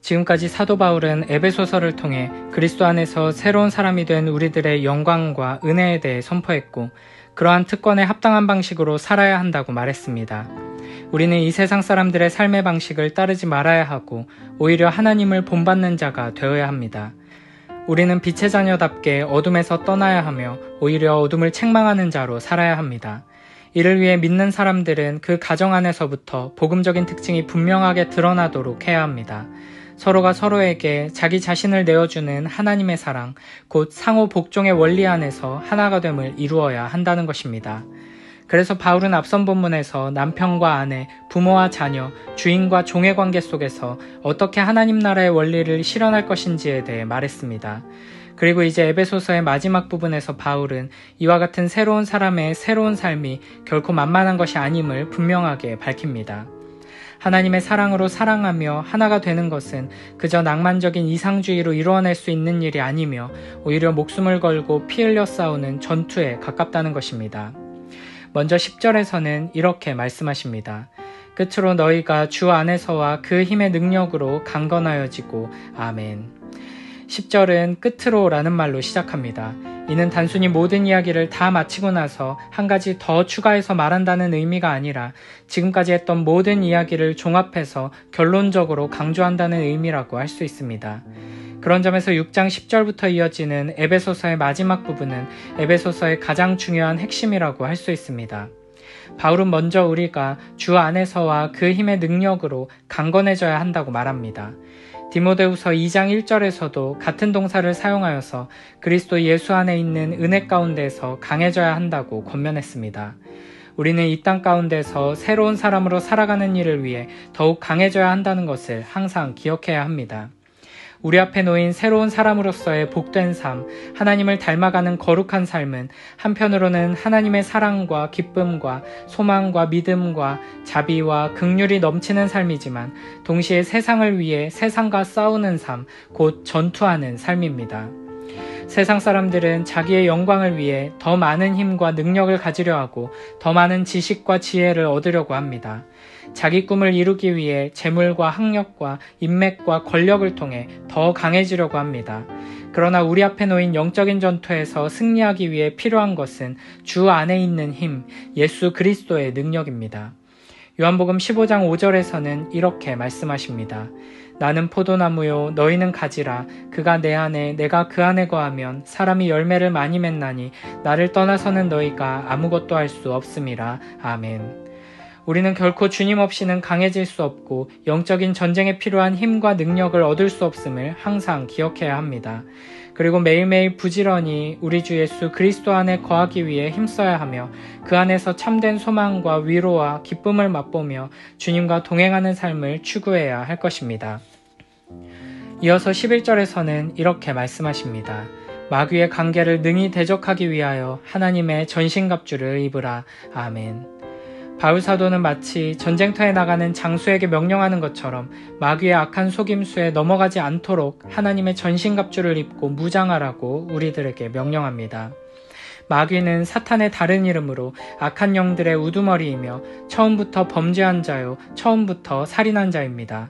지금까지 사도 바울은 에베소서를 통해 그리스도 안에서 새로운 사람이 된 우리들의 영광과 은혜에 대해 선포했고, 그러한 특권에 합당한 방식으로 살아야 한다고 말했습니다. 우리는 이 세상 사람들의 삶의 방식을 따르지 말아야 하고 오히려 하나님을 본받는 자가 되어야 합니다. 우리는 빛의 자녀답게 어둠에서 떠나야 하며 오히려 어둠을 책망하는 자로 살아야 합니다. 이를 위해 믿는 사람들은 그 가정 안에서부터 복음적인 특징이 분명하게 드러나도록 해야 합니다. 서로가 서로에게 자기 자신을 내어주는 하나님의 사랑, 곧 상호 복종의 원리 안에서 하나가 됨을 이루어야 한다는 것입니다. 그래서 바울은 앞선 본문에서 남편과 아내, 부모와 자녀, 주인과 종의 관계 속에서 어떻게 하나님 나라의 원리를 실현할 것인지에 대해 말했습니다. 그리고 이제 에베소서의 마지막 부분에서 바울은 이와 같은 새로운 사람의 새로운 삶이 결코 만만한 것이 아님을 분명하게 밝힙니다. 하나님의 사랑으로 사랑하며 하나가 되는 것은 그저 낭만적인 이상주의로 이루어낼 수 있는 일이 아니며 오히려 목숨을 걸고 피 흘려 싸우는 전투에 가깝다는 것입니다. 먼저 10절에서는 이렇게 말씀하십니다. 끝으로 너희가 주 안에서와 그 힘의 능력으로 강건하여지고 아멘. 10절은 끝으로 라는 말로 시작합니다. 이는 단순히 모든 이야기를 다 마치고 나서 한 가지 더 추가해서 말한다는 의미가 아니라 지금까지 했던 모든 이야기를 종합해서 결론적으로 강조한다는 의미라고 할 수 있습니다. 그런 점에서 6장 10절부터 이어지는 에베소서의 마지막 부분은 에베소서의 가장 중요한 핵심이라고 할 수 있습니다. 바울은 먼저 우리가 주 안에서와 그 힘의 능력으로 강건해져야 한다고 말합니다. 디모데후서 2장 1절에서도 같은 동사를 사용하여서 그리스도 예수 안에 있는 은혜 가운데서 강해져야 한다고 권면했습니다. 우리는 이 땅 가운데서 새로운 사람으로 살아가는 일을 위해 더욱 강해져야 한다는 것을 항상 기억해야 합니다. 우리 앞에 놓인 새로운 사람으로서의 복된 삶, 하나님을 닮아가는 거룩한 삶은 한편으로는 하나님의 사랑과 기쁨과 소망과 믿음과 자비와 긍휼이 넘치는 삶이지만 동시에 세상을 위해 세상과 싸우는 삶, 곧 전투하는 삶입니다. 세상 사람들은 자기의 영광을 위해 더 많은 힘과 능력을 가지려 하고 더 많은 지식과 지혜를 얻으려고 합니다. 자기 꿈을 이루기 위해 재물과 학력과 인맥과 권력을 통해 더 강해지려고 합니다. 그러나 우리 앞에 놓인 영적인 전투에서 승리하기 위해 필요한 것은 주 안에 있는 힘, 예수 그리스도의 능력입니다. 요한복음 15장 5절에서는 이렇게 말씀하십니다. 나는 포도나무요 너희는 가지라. 그가 내 안에 내가 그 안에 거하면 사람이 열매를 많이 맺나니 나를 떠나서는 너희가 아무것도 할 수 없음이라. 아멘. 우리는 결코 주님 없이는 강해질 수 없고 영적인 전쟁에 필요한 힘과 능력을 얻을 수 없음을 항상 기억해야 합니다. 그리고 매일매일 부지런히 우리 주 예수 그리스도 안에 거하기 위해 힘써야 하며 그 안에서 참된 소망과 위로와 기쁨을 맛보며 주님과 동행하는 삶을 추구해야 할 것입니다. 이어서 11절에서는 이렇게 말씀하십니다. 마귀의 관계를 능히 대적하기 위하여 하나님의 전신갑주를 입으라. 아멘. 바울 사도는 마치 전쟁터에 나가는 장수에게 명령하는 것처럼 마귀의 악한 속임수에 넘어가지 않도록 하나님의 전신갑주를 입고 무장하라고 우리들에게 명령합니다. 마귀는 사탄의 다른 이름으로 악한 영들의 우두머리이며 처음부터 범죄한 자요 처음부터 살인한 자입니다.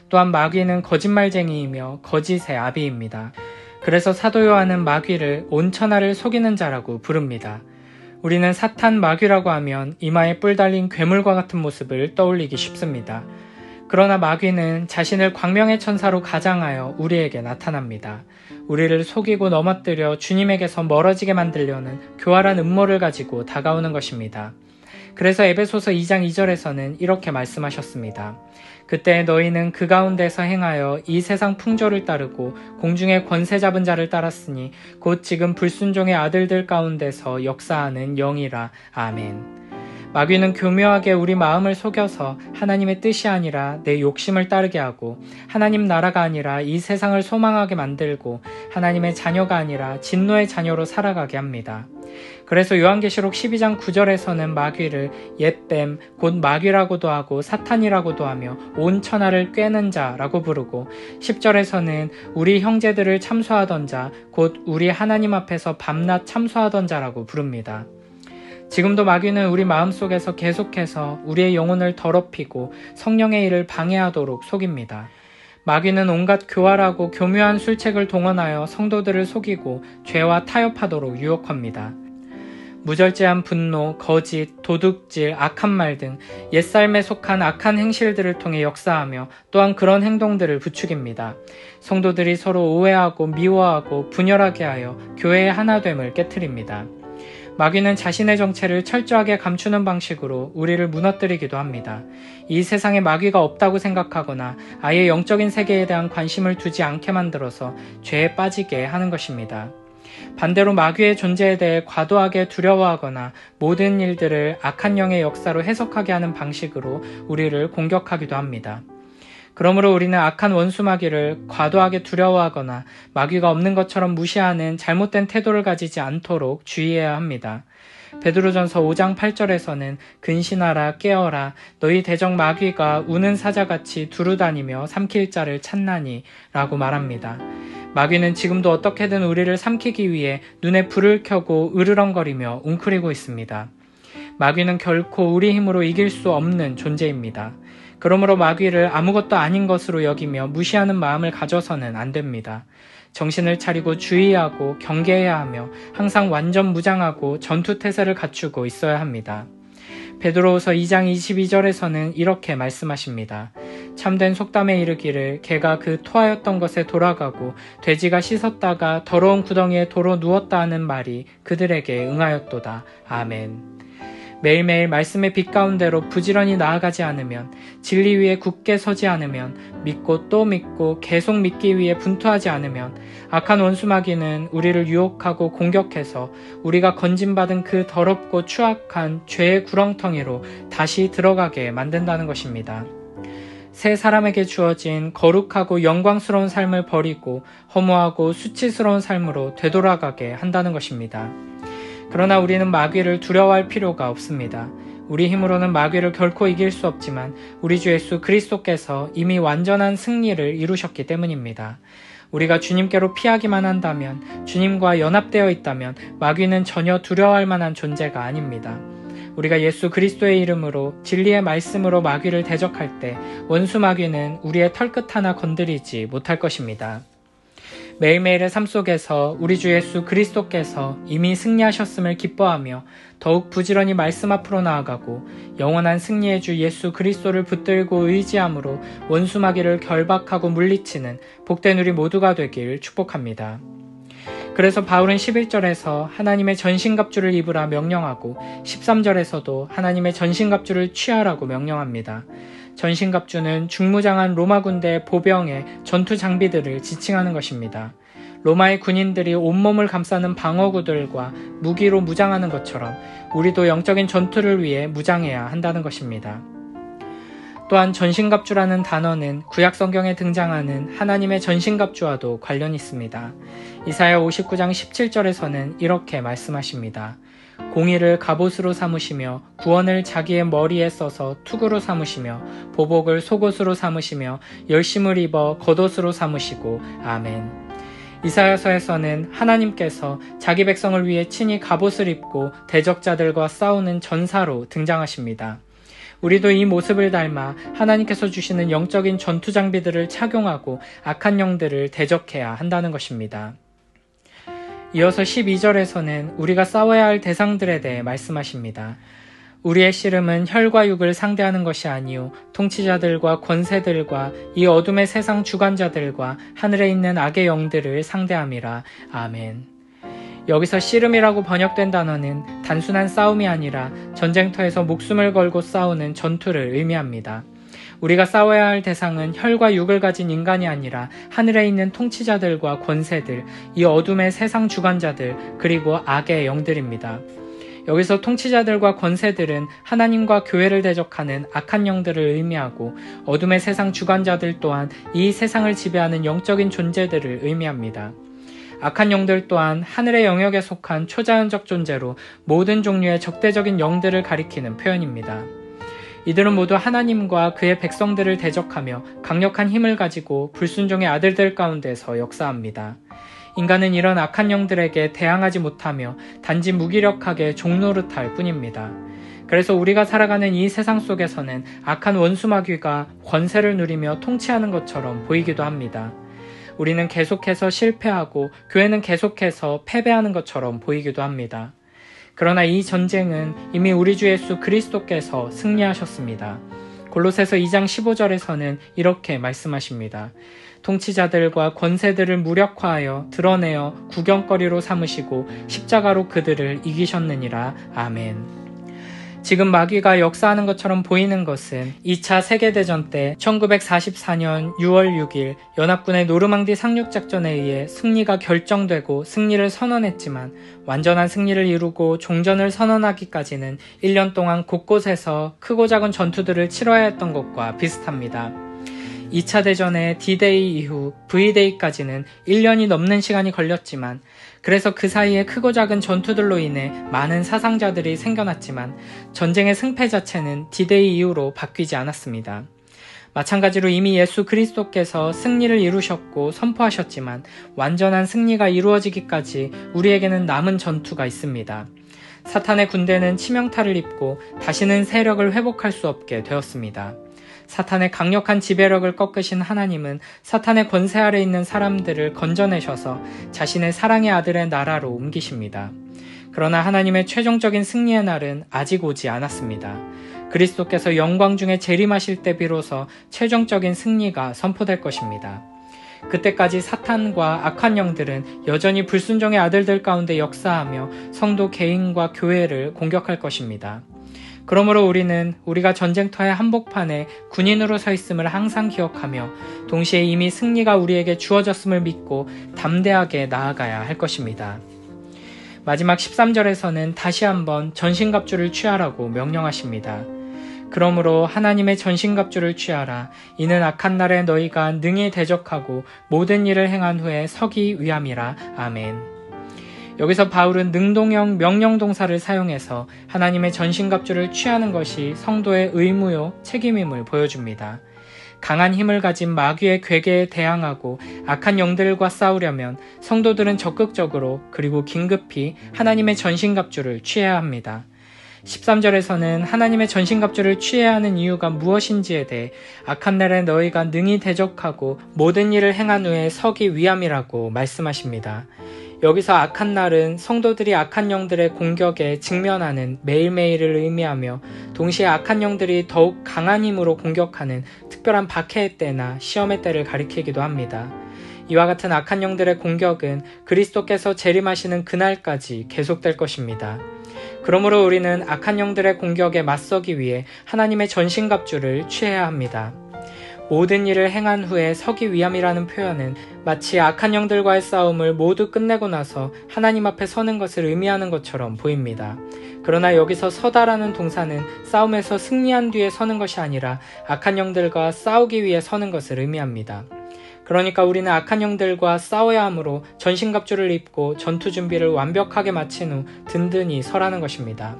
또한 마귀는 거짓말쟁이이며 거짓의 아비입니다. 그래서 사도 요한은 마귀를 온 천하를 속이는 자라고 부릅니다. 우리는 사탄 마귀라고 하면 이마에 뿔 달린 괴물과 같은 모습을 떠올리기 쉽습니다. 그러나 마귀는 자신을 광명의 천사로 가장하여 우리에게 나타납니다. 우리를 속이고 넘어뜨려 주님에게서 멀어지게 만들려는 교활한 음모를 가지고 다가오는 것입니다. 그래서 에베소서 2장 2절에서는 이렇게 말씀하셨습니다. 그때 너희는 그 가운데서 행하여 이 세상 풍조를 따르고 공중의 권세 잡은 자를 따랐으니 곧 지금 불순종의 아들들 가운데서 역사하는 영이라. 아멘. 마귀는 교묘하게 우리 마음을 속여서 하나님의 뜻이 아니라 내 욕심을 따르게 하고 하나님 나라가 아니라 이 세상을 소망하게 만들고 하나님의 자녀가 아니라 진노의 자녀로 살아가게 합니다. 그래서 요한계시록 12장 9절에서는 마귀를 옛뱀, 곧 마귀라고도 하고 사탄이라고도 하며 온 천하를 꿰는 자라고 부르고 10절에서는 우리 형제들을 참소하던 자, 곧 우리 하나님 앞에서 밤낮 참소하던 자라고 부릅니다. 지금도 마귀는 우리 마음속에서 계속해서 우리의 영혼을 더럽히고 성령의 일을 방해하도록 속입니다. 마귀는 온갖 교활하고 교묘한 술책을 동원하여 성도들을 속이고 죄와 타협하도록 유혹합니다. 무절제한 분노, 거짓, 도둑질, 악한 말 등 옛삶에 속한 악한 행실들을 통해 역사하며 또한 그런 행동들을 부추깁니다. 성도들이 서로 오해하고 미워하고 분열하게 하여 교회의 하나됨을 깨트립니다. 마귀는 자신의 정체를 철저하게 감추는 방식으로 우리를 무너뜨리기도 합니다. 이 세상에 마귀가 없다고 생각하거나 아예 영적인 세계에 대한 관심을 두지 않게 만들어서 죄에 빠지게 하는 것입니다. 반대로 마귀의 존재에 대해 과도하게 두려워하거나 모든 일들을 악한 영의 역사로 해석하게 하는 방식으로 우리를 공격하기도 합니다. 그러므로 우리는 악한 원수 마귀를 과도하게 두려워하거나 마귀가 없는 것처럼 무시하는 잘못된 태도를 가지지 않도록 주의해야 합니다. 베드로전서 5장 8절에서는 근신하라 깨어라 너희 대적 마귀가 우는 사자같이 두루다니며 삼킬 자를 찾나니 라고 말합니다. 마귀는 지금도 어떻게든 우리를 삼키기 위해 눈에 불을 켜고 으르렁거리며 웅크리고 있습니다. 마귀는 결코 우리 힘으로 이길 수 없는 존재입니다. 그러므로 마귀를 아무것도 아닌 것으로 여기며 무시하는 마음을 가져서는 안 됩니다. 정신을 차리고 주의하고 경계해야 하며 항상 완전 무장하고 전투태세를 갖추고 있어야 합니다. 베드로후서 2장 22절에서는 이렇게 말씀하십니다. 참된 속담에 이르기를 개가 그 토하였던 것에 돌아가고 돼지가 씻었다가 더러운 구덩이에 도로 누웠다 하는 말이 그들에게 응하였도다. 아멘. 매일매일 말씀의 빛 가운데로 부지런히 나아가지 않으면, 진리 위에 굳게 서지 않으면, 믿고 또 믿고 계속 믿기 위해 분투하지 않으면 악한 원수 마귀는 우리를 유혹하고 공격해서 우리가 건진받은 그 더럽고 추악한 죄의 구렁텅이로 다시 들어가게 만든다는 것입니다. 새 사람에게 주어진 거룩하고 영광스러운 삶을 버리고 허무하고 수치스러운 삶으로 되돌아가게 한다는 것입니다. 그러나 우리는 마귀를 두려워할 필요가 없습니다. 우리 힘으로는 마귀를 결코 이길 수 없지만 우리 주 예수 그리스도께서 이미 완전한 승리를 이루셨기 때문입니다. 우리가 주님께로 피하기만 한다면, 주님과 연합되어 있다면 마귀는 전혀 두려워할 만한 존재가 아닙니다. 우리가 예수 그리스도의 이름으로 진리의 말씀으로 마귀를 대적할 때 원수 마귀는 우리의 털끝 하나 건드리지 못할 것입니다. 매일매일의 삶 속에서 우리 주 예수 그리스도께서 이미 승리하셨음을 기뻐하며 더욱 부지런히 말씀 앞으로 나아가고 영원한 승리의 주 예수 그리스도를 붙들고 의지함으로 원수 마귀를 결박하고 물리치는 복된 우리 모두가 되길 축복합니다. 그래서 바울은 11절에서 하나님의 전신갑주를 입으라 명령하고 13절에서도 하나님의 전신갑주를 취하라고 명령합니다. 전신갑주는 중무장한 로마 군대의 보병의 전투 장비들을 지칭하는 것입니다. 로마의 군인들이 온몸을 감싸는 방어구들과 무기로 무장하는 것처럼 우리도 영적인 전투를 위해 무장해야 한다는 것입니다. 또한 전신갑주라는 단어는 구약 성경에 등장하는 하나님의 전신갑주와도 관련이 있습니다. 이사야 59장 17절에서는 이렇게 말씀하십니다. 공의를 갑옷으로 삼으시며 구원을 자기의 머리에 써서 투구로 삼으시며 보복을 속옷으로 삼으시며 열심을 입어 겉옷으로 삼으시고 아멘. 이사야서에서는 하나님께서 자기 백성을 위해 친히 갑옷을 입고 대적자들과 싸우는 전사로 등장하십니다. 우리도 이 모습을 닮아 하나님께서 주시는 영적인 전투 장비들을 착용하고 악한 영들을 대적해야 한다는 것입니다. 이어서 12절에서는 우리가 싸워야 할 대상들에 대해 말씀하십니다. 우리의 씨름은 혈과 육을 상대하는 것이 아니요 통치자들과 권세들과 이 어둠의 세상 주관자들과 하늘에 있는 악의 영들을 상대함이라. 아멘. 여기서 씨름이라고 번역된 단어는 단순한 싸움이 아니라 전쟁터에서 목숨을 걸고 싸우는 전투를 의미합니다. 우리가 싸워야 할 대상은 혈과 육을 가진 인간이 아니라 하늘에 있는 통치자들과 권세들, 이 어둠의 세상 주관자들, 그리고 악의 영들입니다. 여기서 통치자들과 권세들은 하나님과 교회를 대적하는 악한 영들을 의미하고 어둠의 세상 주관자들 또한 이 세상을 지배하는 영적인 존재들을 의미합니다. 악한 영들 또한 하늘의 영역에 속한 초자연적 존재로 모든 종류의 적대적인 영들을 가리키는 표현입니다. 이들은 모두 하나님과 그의 백성들을 대적하며 강력한 힘을 가지고 불순종의 아들들 가운데서 역사합니다. 인간은 이런 악한 영들에게 대항하지 못하며 단지 무기력하게 종노릇할 뿐입니다. 그래서 우리가 살아가는 이 세상 속에서는 악한 원수 마귀가 권세를 누리며 통치하는 것처럼 보이기도 합니다. 우리는 계속해서 실패하고 교회는 계속해서 패배하는 것처럼 보이기도 합니다. 그러나 이 전쟁은 이미 우리 주 예수 그리스도께서 승리하셨습니다. 골로새서 2장 15절에서는 이렇게 말씀하십니다. 통치자들과 권세들을 무력화하여 드러내어 구경거리로 삼으시고 십자가로 그들을 이기셨느니라. 아멘. 지금 마귀가 역사하는 것처럼 보이는 것은 2차 세계대전 때 1944년 6월 6일 연합군의 노르망디 상륙작전에 의해 승리가 결정되고 승리를 선언했지만 완전한 승리를 이루고 종전을 선언하기까지는 1년 동안 곳곳에서 크고 작은 전투들을 치러야 했던 것과 비슷합니다. 2차 대전의 D-Day 이후 V-Day까지는 1년이 넘는 시간이 걸렸지만 그래서 그 사이에 크고 작은 전투들로 인해 많은 사상자들이 생겨났지만 전쟁의 승패 자체는 D-Day 이후로 바뀌지 않았습니다. 마찬가지로 이미 예수 그리스도께서 승리를 이루셨고 선포하셨지만 완전한 승리가 이루어지기까지 우리에게는 남은 전투가 있습니다. 사탄의 군대는 치명타를 입고 다시는 세력을 회복할 수 없게 되었습니다. 사탄의 강력한 지배력을 꺾으신 하나님은 사탄의 권세 아래 있는 사람들을 건져내셔서 자신의 사랑의 아들의 나라로 옮기십니다. 그러나 하나님의 최종적인 승리의 날은 아직 오지 않았습니다. 그리스도께서 영광 중에 재림하실 때 비로소 최종적인 승리가 선포될 것입니다. 그때까지 사탄과 악한 영들은 여전히 불순종의 아들들 가운데 역사하며 성도 개인과 교회를 공격할 것입니다. 그러므로 우리는 우리가 전쟁터의 한복판에 군인으로 서 있음을 항상 기억하며 동시에 이미 승리가 우리에게 주어졌음을 믿고 담대하게 나아가야 할 것입니다. 마지막 13절에서는 다시 한번 전신갑주를 취하라고 명령하십니다. 그러므로 하나님의 전신갑주를 취하라. 이는 악한 날에 너희가 능히 대적하고 모든 일을 행한 후에 서기 위함이라. 아멘. 여기서 바울은 능동형 명령동사를 사용해서 하나님의 전신갑주를 취하는 것이 성도의 의무요 책임임을 보여줍니다. 강한 힘을 가진 마귀의 괴계에 대항하고 악한 영들과 싸우려면 성도들은 적극적으로 그리고 긴급히 하나님의 전신갑주를 취해야 합니다. 13절에서는 하나님의 전신갑주를 취해야 하는 이유가 무엇인지에 대해 악한 날에 너희가 능히 대적하고 모든 일을 행한 후에 서기 위함이라고 말씀하십니다. 여기서 악한 날은 성도들이 악한 영들의 공격에 직면하는 매일매일을 의미하며 동시에 악한 영들이 더욱 강한 힘으로 공격하는 특별한 박해의 때나 시험의 때를 가리키기도 합니다. 이와 같은 악한 영들의 공격은 그리스도께서 재림하시는 그날까지 계속될 것입니다. 그러므로 우리는 악한 영들의 공격에 맞서기 위해 하나님의 전신갑주를 취해야 합니다. 모든 일을 행한 후에 서기 위함이라는 표현은 마치 악한 영들과의 싸움을 모두 끝내고 나서 하나님 앞에 서는 것을 의미하는 것처럼 보입니다. 그러나 여기서 서다라는 동사는 싸움에서 승리한 뒤에 서는 것이 아니라 악한 영들과 싸우기 위해 서는 것을 의미합니다. 그러니까 우리는 악한 영들과 싸워야 하므로 전신갑주를 입고 전투 준비를 완벽하게 마친 후 든든히 서라는 것입니다.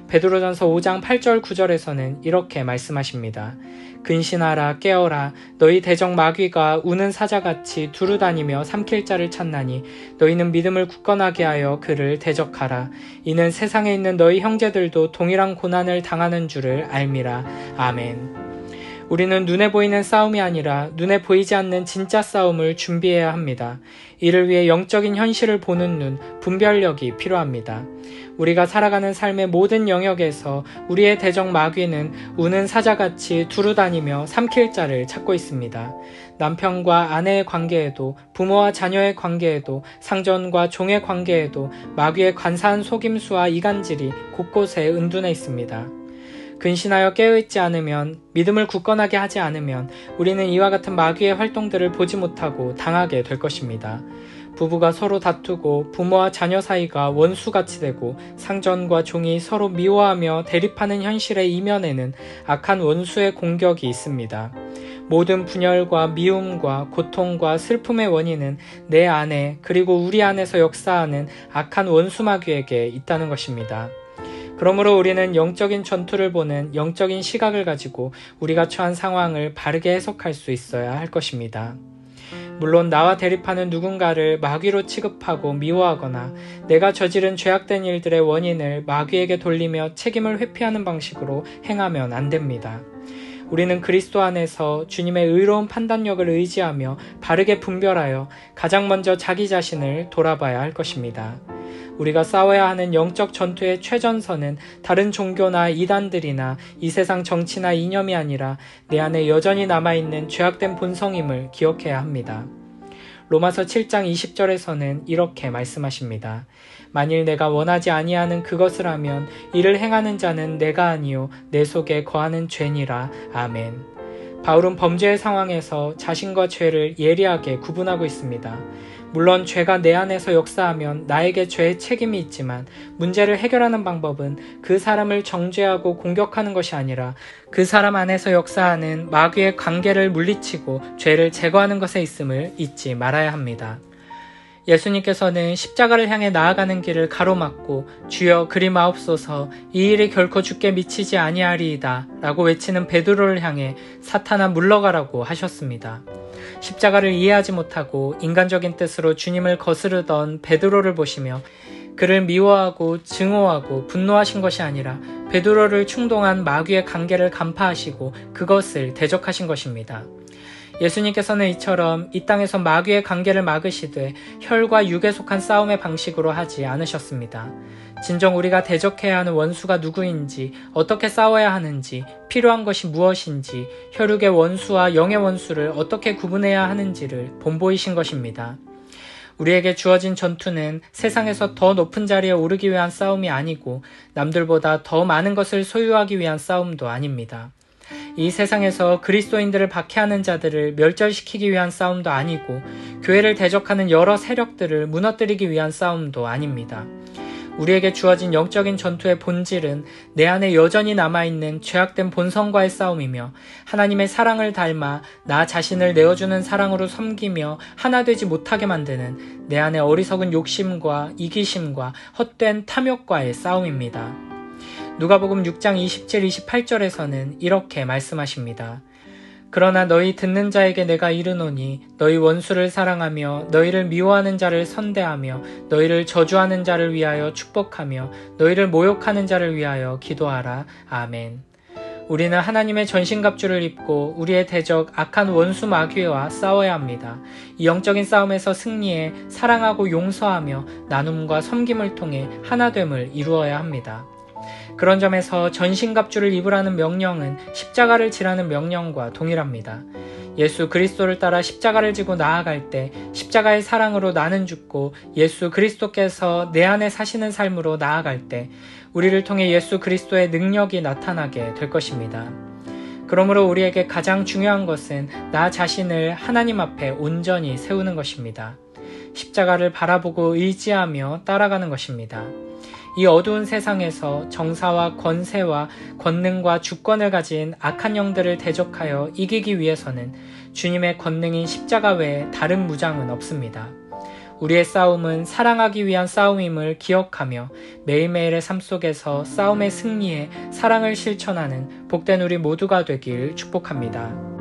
베드로전서 5장 8절 9절에서는 이렇게 말씀하십니다. 근신하라 깨어라 너희 대적 마귀가 우는 사자같이 두루다니며 삼킬 자를 찾나니 너희는 믿음을 굳건하게 하여 그를 대적하라. 이는 세상에 있는 너희 형제들도 동일한 고난을 당하는 줄을 알미라. 아멘. 우리는 눈에 보이는 싸움이 아니라 눈에 보이지 않는 진짜 싸움을 준비해야 합니다. 이를 위해 영적인 현실을 보는 눈, 분별력이 필요합니다. 우리가 살아가는 삶의 모든 영역에서 우리의 대적 마귀는 우는 사자같이 두루다니며 삼킬 자를 찾고 있습니다. 남편과 아내의 관계에도, 부모와 자녀의 관계에도, 상전과 종의 관계에도 마귀의 간사한 속임수와 이간질이 곳곳에 은둔해 있습니다. 근신하여 깨어있지 않으면, 믿음을 굳건하게 하지 않으면 우리는 이와 같은 마귀의 활동들을 보지 못하고 당하게 될 것입니다. 부부가 서로 다투고 부모와 자녀 사이가 원수같이 되고 상전과 종이 서로 미워하며 대립하는 현실의 이면에는 악한 원수의 공격이 있습니다. 모든 분열과 미움과 고통과 슬픔의 원인은 내 안에 그리고 우리 안에서 역사하는 악한 원수 마귀에게 있다는 것입니다. 그러므로 우리는 영적인 전투를 보는 영적인 시각을 가지고 우리가 처한 상황을 바르게 해석할 수 있어야 할 것입니다. 물론 나와 대립하는 누군가를 마귀로 취급하고 미워하거나 내가 저지른 죄악된 일들의 원인을 마귀에게 돌리며 책임을 회피하는 방식으로 행하면 안 됩니다. 우리는 그리스도 안에서 주님의 의로운 판단력을 의지하며 바르게 분별하여 가장 먼저 자기 자신을 돌아봐야 할 것입니다. 우리가 싸워야 하는 영적 전투의 최전선은 다른 종교나 이단들이나 이 세상 정치나 이념이 아니라 내 안에 여전히 남아있는 죄악된 본성임을 기억해야 합니다. 로마서 7장 20절에서는 이렇게 말씀하십니다. 만일 내가 원하지 아니하는 그것을 하면 이를 행하는 자는 내가 아니요 내 속에 거하는 죄니라. 아멘. 바울은 범죄의 상황에서 자신과 죄를 예리하게 구분하고 있습니다. 물론 죄가 내 안에서 역사하면 나에게 죄의 책임이 있지만 문제를 해결하는 방법은 그 사람을 정죄하고 공격하는 것이 아니라 그 사람 안에서 역사하는 마귀의 관계를 물리치고 죄를 제거하는 것에 있음을 잊지 말아야 합니다. 예수님께서는 십자가를 향해 나아가는 길을 가로막고 주여 그리 마옵소서 이 일이 결코 주께 미치지 아니하리이다 라고 외치는 베드로를 향해 사탄아 물러가라고 하셨습니다. 십자가를 이해하지 못하고 인간적인 뜻으로 주님을 거스르던 베드로를 보시며 그를 미워하고 증오하고 분노하신 것이 아니라 베드로를 충동한 마귀의 관계를 간파하시고 그것을 대적하신 것입니다. 예수님께서는 이처럼 이 땅에서 마귀의 관계를 막으시되 혈과 육에 속한 싸움의 방식으로 하지 않으셨습니다. 진정 우리가 대적해야 하는 원수가 누구인지, 어떻게 싸워야 하는지, 필요한 것이 무엇인지, 혈육의 원수와 영의 원수를 어떻게 구분해야 하는지를 본보이신 것입니다. 우리에게 주어진 전투는 세상에서 더 높은 자리에 오르기 위한 싸움이 아니고 남들보다 더 많은 것을 소유하기 위한 싸움도 아닙니다. 이 세상에서 그리스도인들을 박해하는 자들을 멸절시키기 위한 싸움도 아니고 교회를 대적하는 여러 세력들을 무너뜨리기 위한 싸움도 아닙니다. 우리에게 주어진 영적인 전투의 본질은 내 안에 여전히 남아있는 죄악된 본성과의 싸움이며 하나님의 사랑을 닮아 나 자신을 내어주는 사랑으로 섬기며 하나 되지 못하게 만드는 내 안의 어리석은 욕심과 이기심과 헛된 탐욕과의 싸움입니다. 누가복음 6장 27, 28절에서는 이렇게 말씀하십니다. 그러나 너희 듣는 자에게 내가 이르노니 너희 원수를 사랑하며 너희를 미워하는 자를 선대하며 너희를 저주하는 자를 위하여 축복하며 너희를 모욕하는 자를 위하여 기도하라. 아멘. 우리는 하나님의 전신갑주를 입고 우리의 대적 악한 원수 마귀와 싸워야 합니다. 이 영적인 싸움에서 승리해 사랑하고 용서하며 나눔과 섬김을 통해 하나됨을 이루어야 합니다. 그런 점에서 전신갑주를 입으라는 명령은 십자가를 지라는 명령과 동일합니다. 예수 그리스도를 따라 십자가를 지고 나아갈 때 십자가의 사랑으로 나는 죽고 예수 그리스도께서 내 안에 사시는 삶으로 나아갈 때 우리를 통해 예수 그리스도의 능력이 나타나게 될 것입니다. 그러므로 우리에게 가장 중요한 것은 나 자신을 하나님 앞에 온전히 세우는 것입니다. 십자가를 바라보고 의지하며 따라가는 것입니다. 이 어두운 세상에서 정사와 권세와 권능과 주권을 가진 악한 영들을 대적하여 이기기 위해서는 주님의 권능인 십자가 외에 다른 무장은 없습니다. 우리의 싸움은 사랑하기 위한 싸움임을 기억하며 매일매일의 삶 속에서 싸움의 승리에 사랑을 실천하는 복된 우리 모두가 되길 축복합니다.